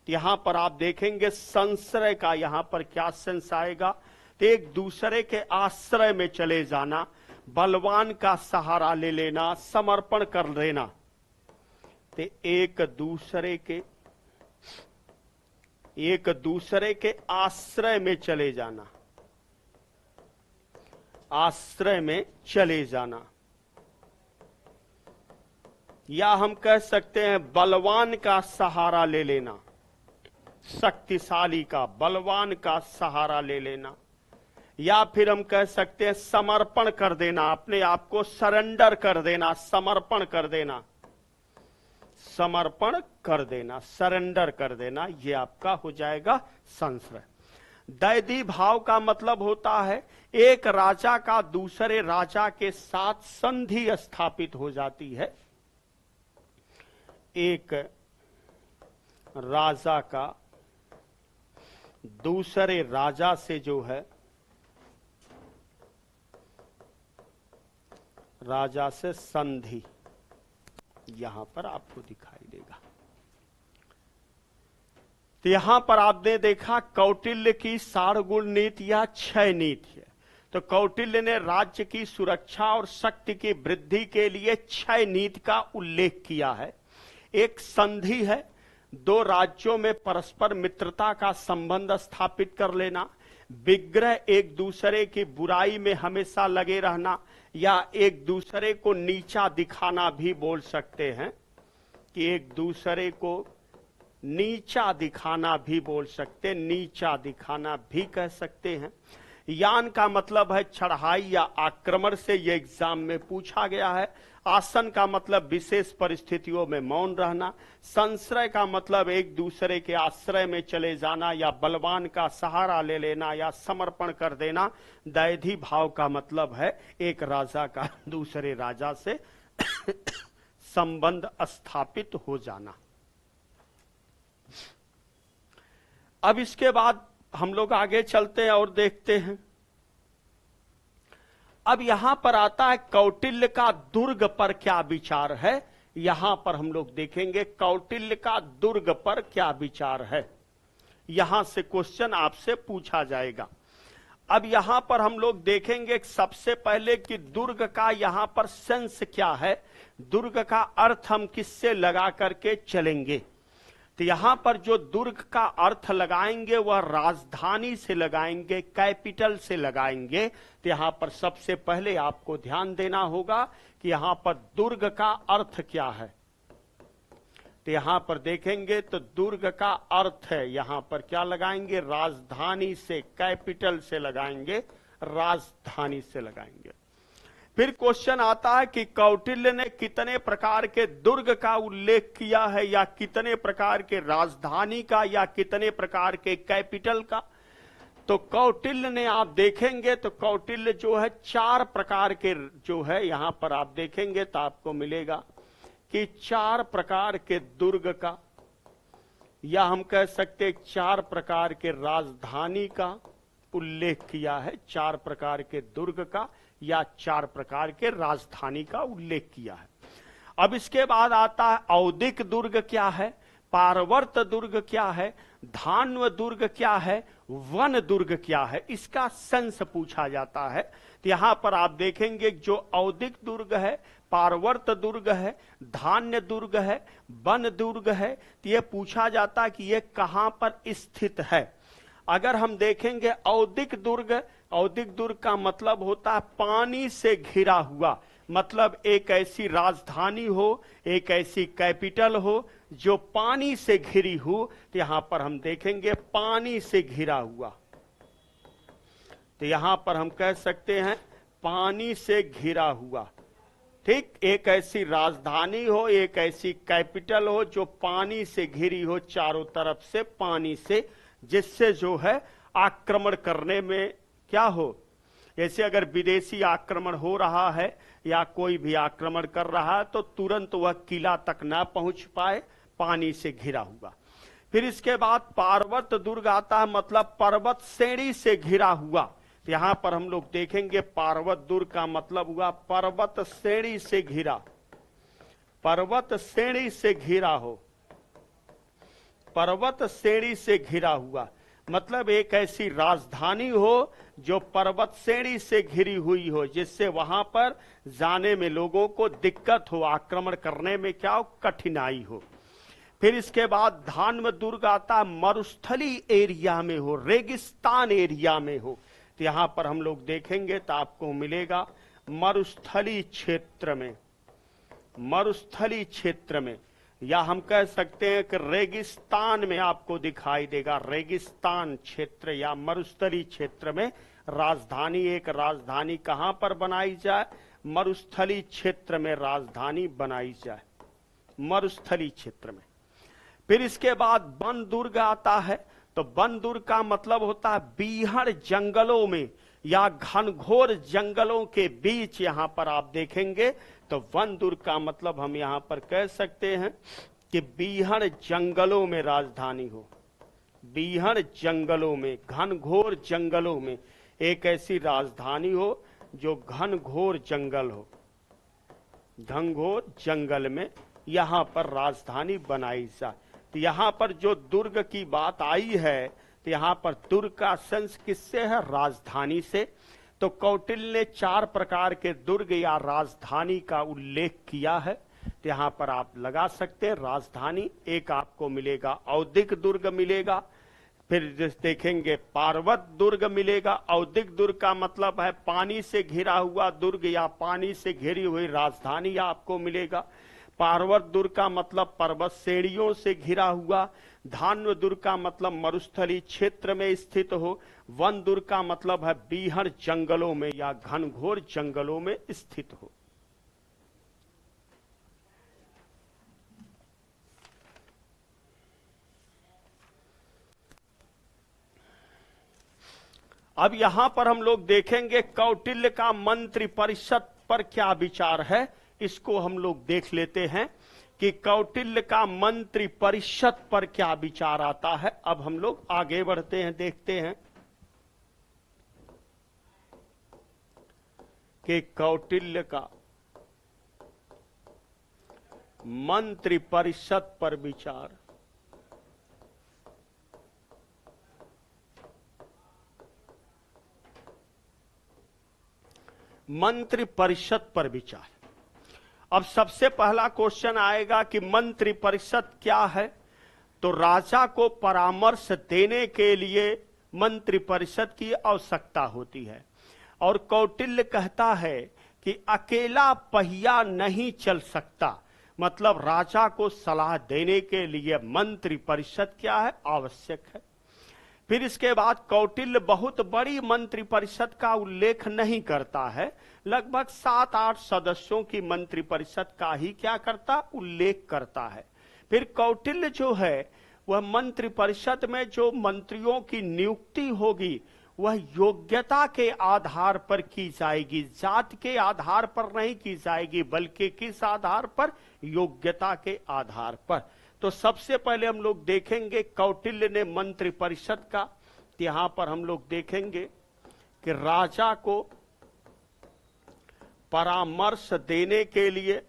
यहां पर आप देखेंगे संश्रय का यहां पर क्या सेंस आएगा, तो एक दूसरे के आश्रय में चले जाना, बलवान का सहारा ले लेना, समर्पण कर देना। तो एक दूसरे के आश्रय में चले जाना, आश्रय में चले जाना, या हम कह सकते हैं बलवान का सहारा ले लेना, शक्तिशाली का, बलवान का सहारा ले लेना। या फिर हम कह सकते हैं समर्पण कर देना, अपने आप को सरेंडर कर देना, समर्पण कर देना, समर्पण कर देना, सरेंडर कर देना, ये आपका हो जाएगा संश्रय। दैदी भाव का मतलब होता है एक राजा का दूसरे राजा के साथ संधि स्थापित हो जाती है। एक राजा का दूसरे राजा से जो है, राजा से संधि, यहां पर आपको दिखाई देगा। तो यहां पर आपने देखा कौटिल्य की सारगुण नीति या 6 नीति है। तो कौटिल्य ने राज्य की सुरक्षा और शक्ति की वृद्धि के लिए 6 नीति का उल्लेख किया है। एक संधि है, दो राज्यों में परस्पर मित्रता का संबंध स्थापित कर लेना। विग्रह, एक दूसरे की बुराई में हमेशा लगे रहना या एक दूसरे को नीचा दिखाना भी बोल सकते हैं, कि एक दूसरे को नीचा दिखाना भी बोल सकते, नीचा दिखाना भी कह सकते हैं। यान का मतलब है चढ़ाई या आक्रमण से, ये एग्जाम में पूछा गया है। आसन का मतलब विशेष परिस्थितियों में मौन रहना। संश्रय का मतलब एक दूसरे के आश्रय में चले जाना या बलवान का सहारा ले लेना या समर्पण कर देना। दैधी भाव का मतलब है एक राजा का दूसरे राजा से संबंध स्थापित हो जाना। अब इसके बाद हम लोग आगे चलते हैं और देखते हैं। अब यहां पर आता है कौटिल्य का दुर्ग पर क्या विचार है। यहां पर हम लोग देखेंगे कौटिल्य का दुर्ग पर क्या विचार है। यहां से क्वेश्चन आपसे पूछा जाएगा। अब यहां पर हम लोग देखेंगे सबसे पहले कि दुर्ग का यहां पर सेंस क्या है, दुर्ग का अर्थ हम किससे लगा करके चलेंगे। तो यहां पर जो दुर्ग का अर्थ लगाएंगे वह राजधानी से लगाएंगे, कैपिटल से लगाएंगे। तो यहां पर सबसे पहले आपको ध्यान देना होगा कि यहां पर दुर्ग का अर्थ क्या है। तो यहां पर देखेंगे तो दुर्ग का अर्थ है, यहां पर क्या लगाएंगे, राजधानी से, कैपिटल से लगाएंगे, राजधानी से लगाएंगे। फिर क्वेश्चन आता है कि कौटिल्य ने कितने प्रकार के दुर्ग का उल्लेख किया है, या कितने प्रकार के राजधानी का, या कितने प्रकार के कैपिटल का। तो कौटिल्य ने आप देखेंगे तो कौटिल्य जो है 4 प्रकार के जो है यहां पर आप देखेंगे तो आपको मिलेगा कि 4 प्रकार के दुर्ग का, या हम कह सकते 4 प्रकार के राजधानी का उल्लेख किया है। 4 प्रकार के दुर्ग का या 4 प्रकार के राजधानी का उल्लेख किया है। अब इसके बाद आता है औदिक दुर्ग क्या है, पारवर्त दुर्ग क्या है, धान्व दुर्ग क्या है, वन दुर्ग क्या है, इसका सेंस पूछा जाता है। तो यहां पर आप देखेंगे जो औदिक दुर्ग है, पारवर्त दुर्ग है, धान्य दुर्ग है, वन दुर्ग है, तो यह पूछा जाता है कि यह कहां पर स्थित है। अगर हम देखेंगे औदिक दुर्ग का मतलब होता है पानी से घिरा हुआ, मतलब एक ऐसी राजधानी हो, एक ऐसी कैपिटल हो जो पानी से घिरी हो। तो यहां पर हम देखेंगे पानी से घिरा हुआ, तो यहां पर हम कह सकते हैं पानी से घिरा हुआ। ठीक, एक ऐसी राजधानी हो, एक ऐसी कैपिटल हो जो पानी से घिरी हो, चारों तरफ से पानी से, जिससे जो है आक्रमण करने में क्या हो, जैसे अगर विदेशी आक्रमण हो रहा है या कोई भी आक्रमण कर रहा है तो तुरंत वह किला तक ना पहुंच पाए, पानी से घिरा हुआ। फिर इसके बाद पार्वत दुर्ग आता है, मतलब पर्वत श्रेणी से घिरा हुआ। तो यहां पर हम लोग देखेंगे पार्वत दुर्ग का मतलब हुआ पर्वत श्रेणी से घिरा, पर्वत श्रेणी से घिरा हो, पर्वत श्रेणी से घिरा हुआ, मतलब एक ऐसी राजधानी हो जो पर्वत श्रेणी से घिरी हुई हो, जिससे वहां पर जाने में लोगों को दिक्कत हो, आक्रमण करने में क्या हो, कठिनाई हो। फिर इसके बाद धान्व दुर्ग आता, मरुस्थली एरिया में हो, रेगिस्तान एरिया में हो। तो यहां पर हम लोग देखेंगे तो आपको मिलेगा मरुस्थली क्षेत्र में, मरुस्थली क्षेत्र में, या हम कह सकते हैं कि रेगिस्तान में आपको दिखाई देगा, रेगिस्तान क्षेत्र या मरुस्थली क्षेत्र में राजधानी। एक राजधानी कहां पर बनाई जाए, मरुस्थली क्षेत्र में राजधानी बनाई जाए, मरुस्थली क्षेत्र में। फिर इसके बाद वन दुर्ग आता है, तो वन दुर्ग का मतलब होता है बीहड़ जंगलों में या घनघोर जंगलों के बीच। यहां पर आप देखेंगे तो वन दुर्ग का मतलब हम यहां पर कह सकते हैं कि बीहड़ जंगलों में राजधानी हो, बीहड़ जंगलों में, घनघोर जंगलों में एक ऐसी राजधानी हो जो घनघोर जंगल हो, घनघोर जंगल में यहां पर राजधानी बनाई जाए। तो यहां पर जो दुर्ग की बात आई है, तो यहां पर दुर्ग का सेंस किससे है, राजधानी से। तो कौटिल्य ने 4 प्रकार के दुर्ग या राजधानी का उल्लेख किया है। तो यहां पर आप लगा सकते हैं राजधानी, एक आपको मिलेगा औदिक दुर्ग मिलेगा, फिर देखेंगे पार्वत दुर्ग मिलेगा। औदिक दुर्ग का मतलब है पानी से घिरा हुआ दुर्ग या पानी से घिरी हुई राजधानी आपको मिलेगा। पार्वत का मतलब पर्वत श्रेणियों से घिरा हुआ, धान्व का मतलब मरुस्थली क्षेत्र में स्थित हो, वन का मतलब है बीहड़ जंगलों में या घनघोर जंगलों में स्थित हो। अब यहां पर हम लोग देखेंगे कौटिल्य का मंत्रि परिषद पर क्या विचार है, इसको हम लोग देख लेते हैं कि कौटिल्य का मंत्रि परिषद पर क्या विचार आता है। अब हम लोग आगे बढ़ते हैं, देखते हैं कि कौटिल्य का मंत्रि परिषद पर विचार। मंत्रि परिषद पर विचार। अब सबसे पहला क्वेश्चन आएगा कि मंत्रि परिषद क्या है। तो राजा को परामर्श देने के लिए मंत्रि परिषद की आवश्यकता होती है, और कौटिल्य कहता है कि अकेला पहिया नहीं चल सकता, मतलब राजा को सलाह देने के लिए मंत्रि परिषद क्या है, आवश्यक है। फिर इसके बाद कौटिल्य बहुत बड़ी मंत्रि परिषद का उल्लेख नहीं करता है, लगभग 7-8 सदस्यों की मंत्रि परिषद का ही क्या करता, उल्लेख करता है। फिर कौटिल्य जो है वह मंत्रि परिषद में जो मंत्रियों की नियुक्ति होगी वह योग्यता के आधार पर की जाएगी, जात के आधार पर नहीं की जाएगी, बल्कि किस आधार पर, योग्यता के आधार पर। तो सबसे पहले हम लोग देखेंगे कौटिल्य ने मंत्रि परिषद का, यहां पर हम लोग देखेंगे कि राजा को परामर्श देने के लिए,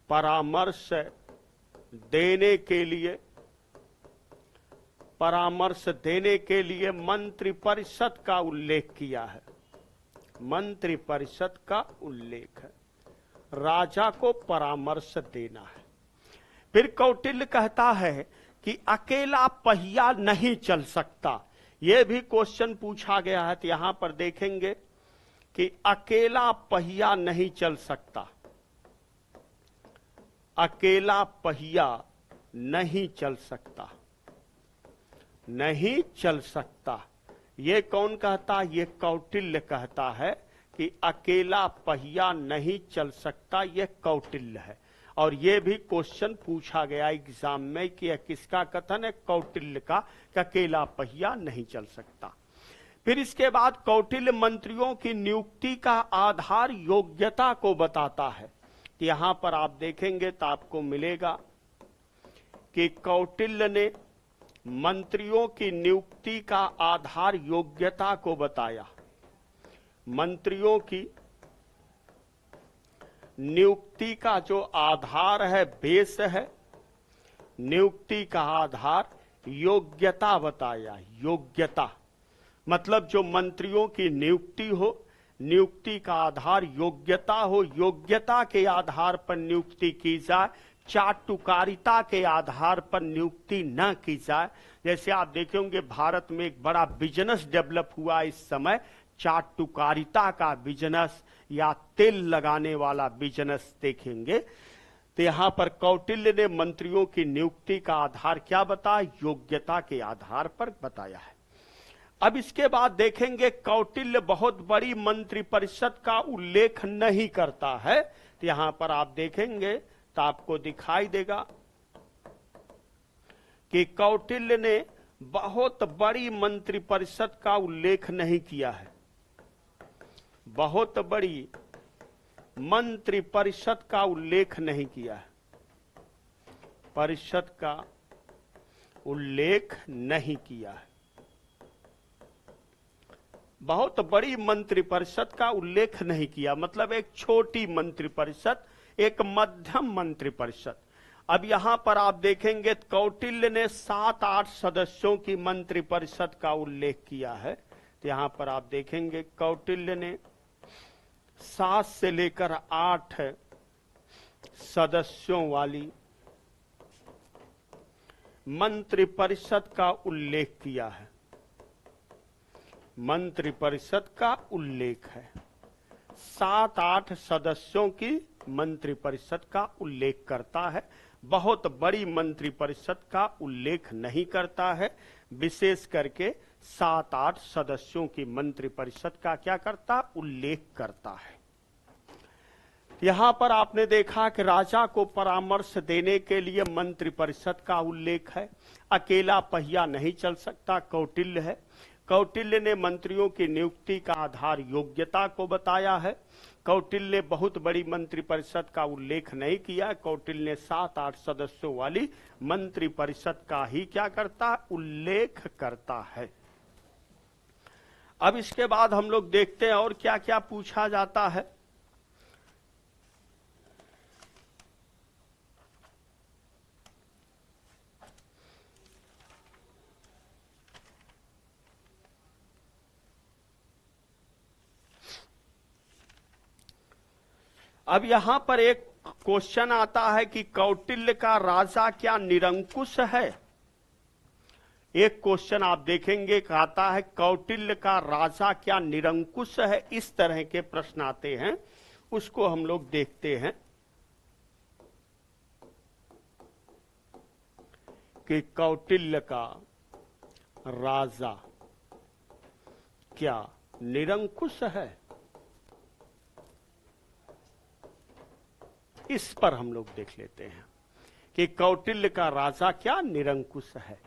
परामर्श देने के लिए मंत्रि परिषद का उल्लेख किया है। मंत्रि परिषद का उल्लेख है, राजा को परामर्श देना है। फिर कौटिल्य कहता है कि अकेला पहिया नहीं चल सकता, यह भी क्वेश्चन पूछा गया है। तो यहां पर देखेंगे कि अकेला पहिया नहीं चल सकता, अकेला पहिया नहीं चल सकता, नहीं चल सकता। ये कौन कहता, ये कौटिल्य कहता है कि अकेला पहिया नहीं चल सकता, ये कौटिल्य है। और ये भी क्वेश्चन पूछा गया एग्जाम में कि यह किसका कथन है, कौटिल्य का, कि अकेला पहिया नहीं चल सकता। फिर इसके बाद कौटिल्य मंत्रियों की नियुक्ति का आधार योग्यता को बताता है। यहां पर आप देखेंगे तो आपको मिलेगा कि कौटिल्य ने मंत्रियों की नियुक्ति का आधार योग्यता को बताया। मंत्रियों की नियुक्ति का जो आधार है, बेस है, नियुक्ति का आधार योग्यता बताया। योग्यता मतलब जो मंत्रियों की नियुक्ति हो, नियुक्ति का आधार योग्यता हो, योग्यता के आधार पर नियुक्ति की जाए, चाटुकारिता के आधार पर नियुक्ति न की जाए। जैसे आप देखेंगे भारत में एक बड़ा बिजनेस डेवलप हुआ इस समय, चाटुकारिता का बिजनेस या तेल लगाने वाला बिजनेस देखेंगे। तो यहां पर कौटिल्य ने मंत्रियों की नियुक्ति का आधार क्या बताया, योग्यता के आधार पर बताया है। अब इसके बाद देखेंगे कौटिल्य बहुत बड़ी मंत्रि परिषद का उल्लेख नहीं करता है। तो यहां पर आप देखेंगे तो आपको दिखाई देगा कि कौटिल्य ने बहुत बड़ी मंत्रि परिषद का उल्लेख नहीं किया है। बहुत बड़ी मंत्रि परिषद का उल्लेख नहीं किया है, परिषद का उल्लेख नहीं किया है। बहुत बड़ी मंत्रि परिषद का उल्लेख नहीं किया, मतलब एक छोटी मंत्रि परिषद, एक मध्यम मंत्रि परिषद। अब यहां पर आप देखेंगे कौटिल्य ने 7-8 सदस्यों की मंत्रि परिषद का उल्लेख किया है। तो यहां पर आप देखेंगे कौटिल्य ने 7 से लेकर 8 सदस्यों वाली मंत्रि परिषद का उल्लेख किया है। मंत्रि परिषद का उल्लेख है, 7-8 सदस्यों की मंत्रिपरिषद का उल्लेख करता है, बहुत बड़ी मंत्रिपरिषद का उल्लेख नहीं करता है। विशेष करके 7-8 सदस्यों की मंत्रिपरिषद का क्या करता, उल्लेख करता है। यहां पर आपने देखा कि राजा को परामर्श देने के लिए मंत्रिपरिषद का उल्लेख है। अकेला पहिया नहीं चल सकता, कौटिल्य है। कौटिल्य ने मंत्रियों की नियुक्ति का आधार योग्यता को बताया है। कौटिल्य ने बहुत बड़ी मंत्रिपरिषद का उल्लेख नहीं किया। कौटिल्य ने 7-8 सदस्यों वाली मंत्रिपरिषद का ही क्या करता, उल्लेख करता है। अब इसके बाद हम लोग देखते हैं और क्या क्या पूछा जाता है। अब यहां पर एक क्वेश्चन आता है कि कौटिल्य का राजा क्या निरंकुश है। एक क्वेश्चन आप देखेंगे कहता है कौटिल्य का राजा क्या निरंकुश है। इस तरह के प्रश्न आते हैं, उसको हम लोग देखते हैं कि कौटिल्य का राजा क्या निरंकुश है। इस पर हम लोग देख लेते हैं कि कौटिल्य का राजा क्या निरंकुश है।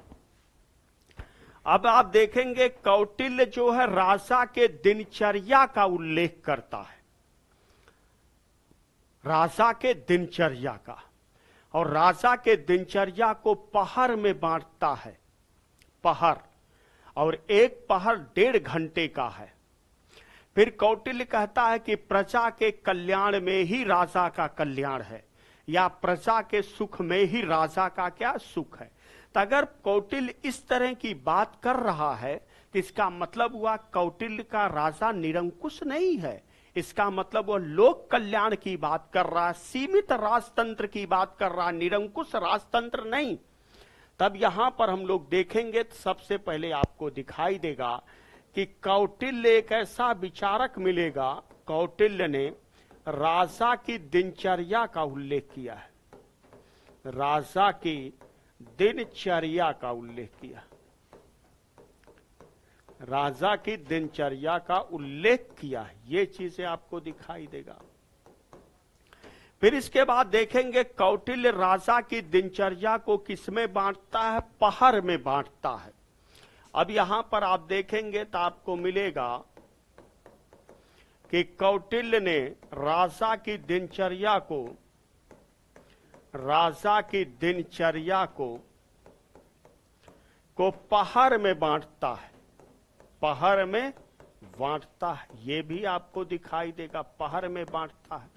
अब आप देखेंगे कौटिल्य जो है राजा के दिनचर्या का उल्लेख करता है, राजा के दिनचर्या का, और राजा के दिनचर्या को पहर में बांटता है। पहर, और एक पहर 1.5 घंटे का है। फिर कौटिल्य कहता है कि प्रजा के कल्याण में ही राजा का कल्याण है, या प्रजा के सुख में ही राजा का क्या सुख है। तो अगर कौटिल्य इस तरह की बात कर रहा है तो इसका मतलब हुआ कौटिल्य का राजा निरंकुश नहीं है। इसका मतलब वह लोक कल्याण की बात कर रहा है, सीमित राजतंत्र की बात कर रहा है, निरंकुश राजतंत्र नहीं। तब यहां पर हम लोग देखेंगे तो सबसे पहले आपको दिखाई देगा कि कौटिल्य एक ऐसा विचारक मिलेगा, कौटिल्य ने राजा की दिनचर्या का उल्लेख किया है, राजा की दिनचर्या का उल्लेख किया, राजा की दिनचर्या का उल्लेख किया है। ये चीजें आपको दिखाई देगा। फिर इसके बाद देखेंगे कौटिल्य राजा की दिनचर्या को किसमें बांटता है, पहर में बांटता है। अब यहां पर आप देखेंगे तो आपको मिलेगा कि कौटिल्य ने राजा की दिनचर्या को, राजा की दिनचर्या को पहर में बांटता है, पहर में बांटता है। यह भी आपको दिखाई देगा, पहर में बांटता है।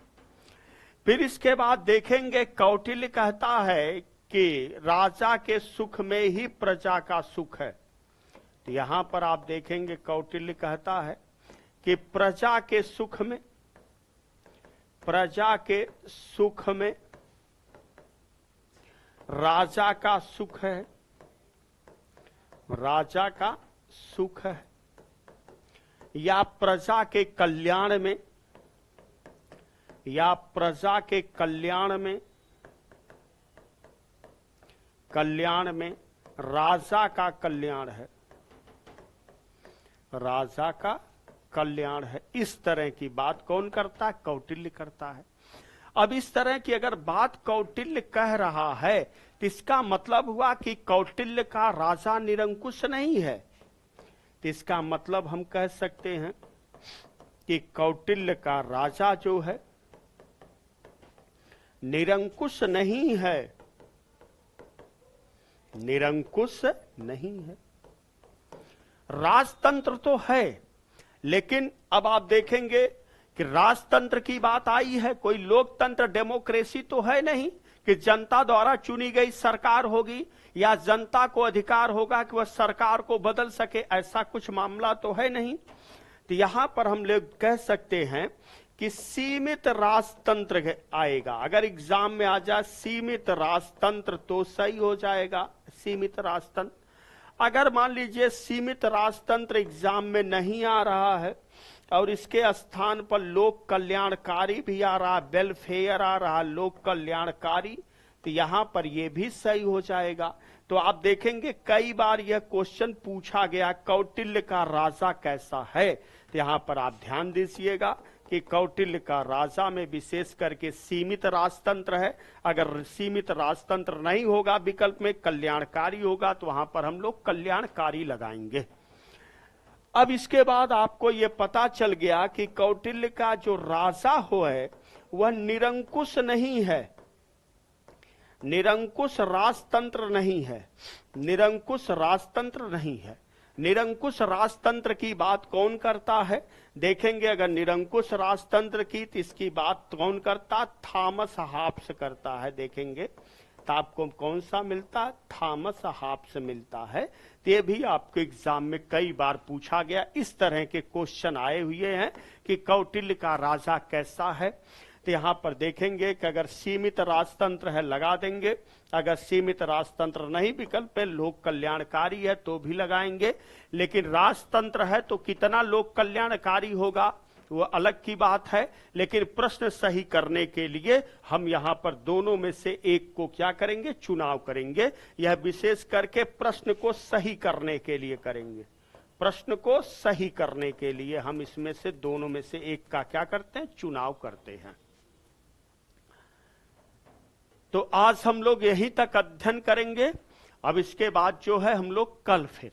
फिर इसके बाद देखेंगे कौटिल्य कहता है कि राजा के सुख में ही प्रजा का सुख है। तो यहां पर आप देखेंगे कौटिल्य कहता है कि प्रजा के सुख में, प्रजा के सुख में राजा का सुख है, राजा का सुख है, या प्रजा के कल्याण में, या प्रजा के कल्याण में, कल्याण में राजा का कल्याण है, राजा का कल्याण है। इस तरह की बात कौन करता है, कौटिल्य करता है। अब इस तरह की अगर बात कौटिल्य कह रहा है तो इसका मतलब हुआ कि कौटिल्य का राजा निरंकुश नहीं है। तो इसका मतलब हम कह सकते हैं कि कौटिल्य का राजा जो है निरंकुश नहीं है, निरंकुश नहीं है। राजतंत्र तो है, लेकिन अब आप देखेंगे कि राजतंत्र की बात आई है, कोई लोकतंत्र डेमोक्रेसी तो है नहीं कि जनता द्वारा चुनी गई सरकार होगी या जनता को अधिकार होगा कि वह सरकार को बदल सके, ऐसा कुछ मामला तो है नहीं। तो यहां पर हम लोग कह सकते हैं कि सीमित राजतंत्र आएगा। अगर एग्जाम में आ जाए सीमित राजतंत्र तो सही हो जाएगा, सीमित राजतंत्र। अगर मान लीजिए सीमित राजतंत्र एग्जाम में नहीं आ रहा है, और इसके स्थान पर लोक कल्याणकारी भी आ रहा, वेलफेयर आ रहा, लोक कल्याणकारी, तो यहां पर यह भी सही हो जाएगा। तो आप देखेंगे कई बार यह क्वेश्चन पूछा गया, कौटिल्य का राजा कैसा है। तो यहां पर आप ध्यान दीजिएगा कि कौटिल्य का राजा में विशेष करके सीमित राजतंत्र है। अगर सीमित राजतंत्र नहीं होगा विकल्प में, कल्याणकारी होगा, तो वहां पर हम लोग कल्याणकारी लगाएंगे। अब इसके बाद आपको यह पता चल गया कि कौटिल्य का जो राजा हो है वह निरंकुश नहीं है, निरंकुश राजतंत्र नहीं है, निरंकुश राजतंत्र नहीं है। निरंकुश राजतंत्र की बात कौन करता है, देखेंगे अगर निरंकुश राजतंत्र की तो इसकी बात कौन करता, थॉमस हॉब्स करता है। देखेंगे तो आपको कौन सा मिलता है, थॉमस हॉब्स मिलता है। तो ये भी आपको एग्जाम में कई बार पूछा गया, इस तरह के क्वेश्चन आए हुए हैं कि कौटिल्य का राजा कैसा है। तो यहां पर देखेंगे कि अगर सीमित राजतंत्र है लगा देंगे, अगर सीमित राजतंत्र नहीं विकल्प पे लोक कल्याणकारी है तो भी लगाएंगे, लेकिन राजतंत्र है तो कितना लोक कल्याणकारी होगा वो अलग की बात है। लेकिन प्रश्न सही करने के लिए हम यहां पर दोनों में से एक को क्या करेंगे, चुनाव करेंगे। यह विशेष करके प्रश्न को सही करने के लिए करेंगे, प्रश्न को सही करने के लिए हम इसमें से दोनों में से एक का क्या करते हैं, चुनाव करते हैं। तो आज हम लोग यहीं तक अध्ययन करेंगे। अब इसके बाद जो है हम लोग कल फिर